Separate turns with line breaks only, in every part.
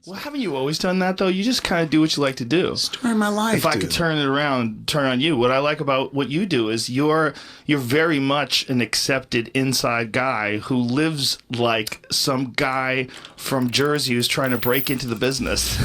Well, haven't you always done that, though? You just kind of do what you like to do.
Story of my life,
If I could turn it around, turn on you, what I like about what you do is you're very much an accepted inside guy who lives like some guy from Jersey who's trying to break into the business.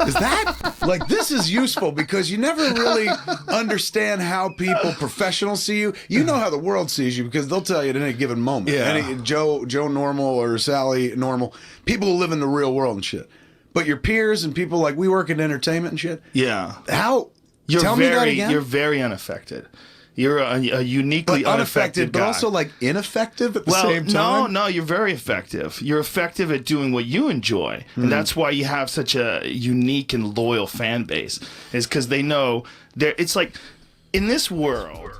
Is that? Like, this is useful because you never really understand how people, professionals, see you. You know how the world sees you because they'll tell you at any given moment.
Yeah.
Joe Normal or Sally Normal, people who live in the real world and shit. But your peers and people like we work in entertainment and shit.
Yeah.
How? Tell me that again.
You're very unaffected. You're a uniquely unaffected guy.
But also like ineffective at the same time?
No, you're very effective. You're effective at doing what you enjoy. And that's why you have such a unique and loyal fan base. Is because they know it's like in this world.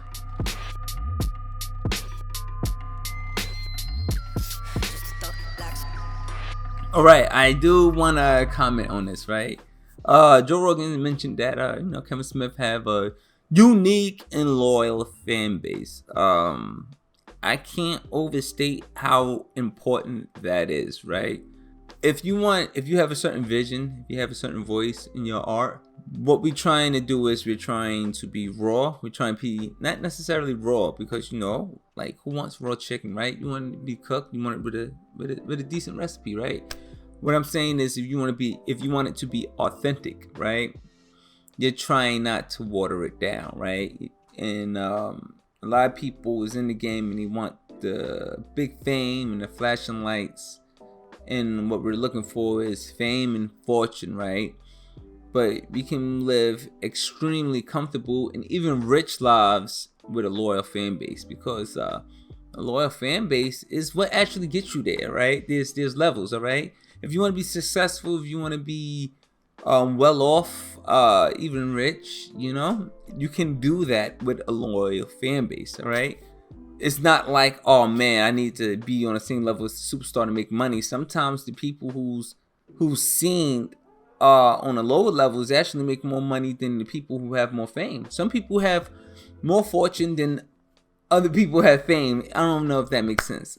All right, I do want to comment on this, right? Joe Rogan mentioned that Kevin Smith have a unique and loyal fan base. I can't overstate how important that is, right? If you have a certain vision, if you have a certain voice in your art, what we're trying to do is we're trying to be raw. We're trying to be not necessarily raw because like who wants raw chicken, right? You want it to be cooked. You want it with a decent recipe, right? What I'm saying is if you want it to be authentic, right? You're trying not to water it down, right? And a lot of people is in the game and they want the big fame and the flashing lights. And what we're looking for is fame and fortune, right? But we can live extremely comfortable and even rich lives with a loyal fan base because a loyal fan base is what actually gets you there, right? There's levels, all right? If you want to be successful, if you want to be well off, even rich, you can do that with a loyal fan base, all right? It's not like, oh man, I need to be on the same level as the superstar to make money. Sometimes the people who's seen on a lower levels actually make more money than the people who have more fame. Some people have more fortune than other people have fame. I don't know if that makes sense.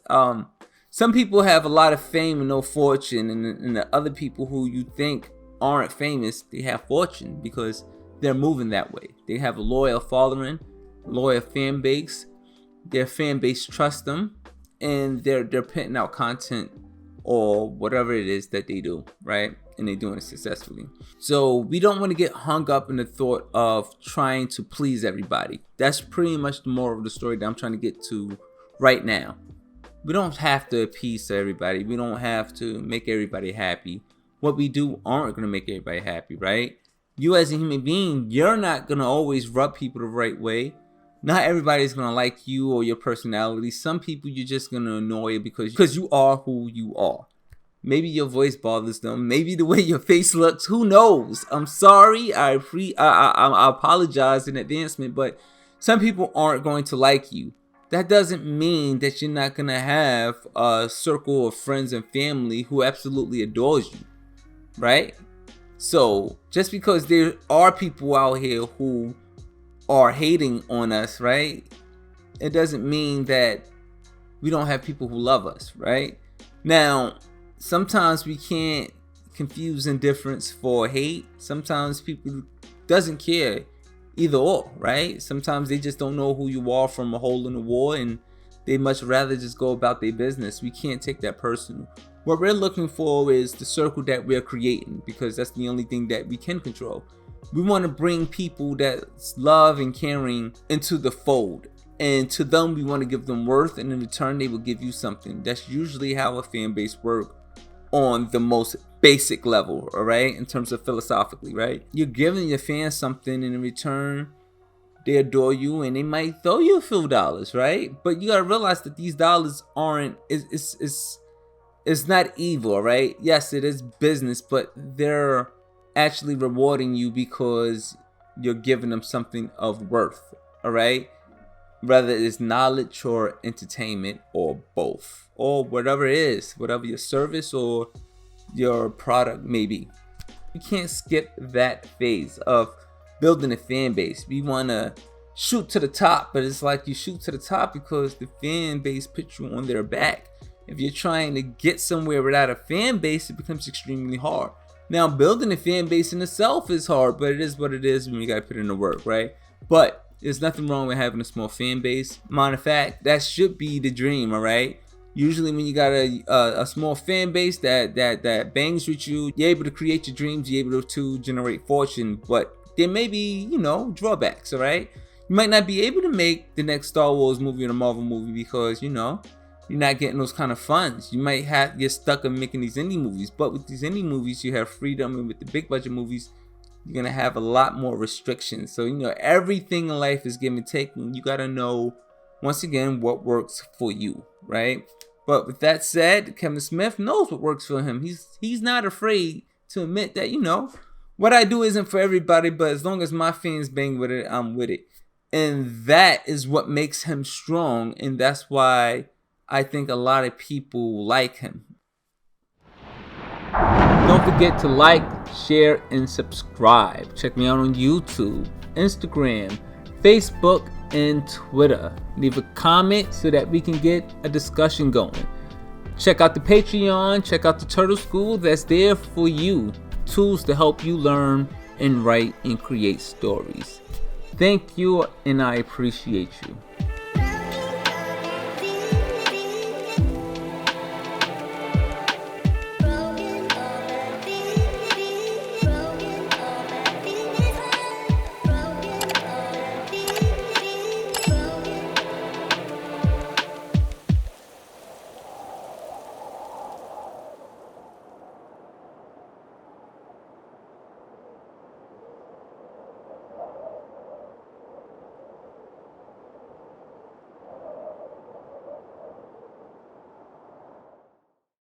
Some people have a lot of fame and no fortune, and the other people who you think aren't famous, they have fortune because they're moving that way. They have a loyal following, loyal fan base. Their fan base trusts them, and they're putting out content or whatever it is that they do, right? And they're doing it successfully. So we don't want to get hung up in the thought of trying to please everybody. That's pretty much the moral of the story that I'm trying to get to right now. We don't have to appease everybody. We don't have to make everybody happy. What we do aren't going to make everybody happy, right? You as a human being, you're not going to always rub people the right way. Not everybody's going to like you or your personality. Some people you're just going to annoy because you are who you are. Maybe your voice bothers them. Maybe the way your face looks. Who knows? I'm sorry. I apologize in advancement, but some people aren't going to like you. That doesn't mean that you're not going to have a circle of friends and family who absolutely adores you, right? So just because there are people out here who are hating on us, right? It doesn't mean that we don't have people who love us, right? Now, sometimes we can't confuse indifference for hate. Sometimes people doesn't care either or, right? Sometimes they just don't know who you are from a hole in the wall and they much rather just go about their business. We can't take that personal. What we're looking for is the circle that we're creating because that's the only thing that we can control. We want to bring people that's love and caring into the fold. And to them, we want to give them worth, and in return, they will give you something. That's usually how a fan base works on the most basic level, all right? In terms of philosophically, right? You're giving your fans something, and in return, they adore you, and they might throw you a few dollars, right? But you got to realize that these dollars aren't, it's not evil, all right? Yes, it is business, but they're actually rewarding you because you're giving them something of worth, all right? Whether it's knowledge or entertainment or both or whatever it is, whatever your service or your product may be. You can't skip that phase of building a fan base. We want to shoot to the top, but it's like you shoot to the top because the fan base puts you on their back. If you're trying to get somewhere without a fan base, it becomes extremely hard. Now, building a fan base in itself is hard, but it is what it is when you gotta put in the work, right? But there's nothing wrong with having a small fan base. Matter of fact, that should be the dream, all right? Usually when you got a small fan base that bangs with you, you're able to create your dreams, you're able to generate fortune, but there may be, drawbacks, all right? You might not be able to make the next Star Wars movie or a Marvel movie because, you're not getting those kind of funds. You might get stuck in making these indie movies, but with these indie movies, you have freedom, and with the big budget movies, you're gonna have a lot more restrictions. So, everything in life is give and take, and you gotta know, once again, what works for you, right? But with that said, Kevin Smith knows what works for him. He's not afraid to admit that, what I do isn't for everybody, but as long as my fans bang with it, I'm with it. And that is what makes him strong, and that's why I think a lot of people like him. Don't forget to like, share, and subscribe. Check me out on YouTube, Instagram, Facebook, and Twitter. Leave a comment so that we can get a discussion going. Check out the Patreon, check out the Turtle School that's there for you. Tools to help you learn and write and create stories. Thank you, and I appreciate you.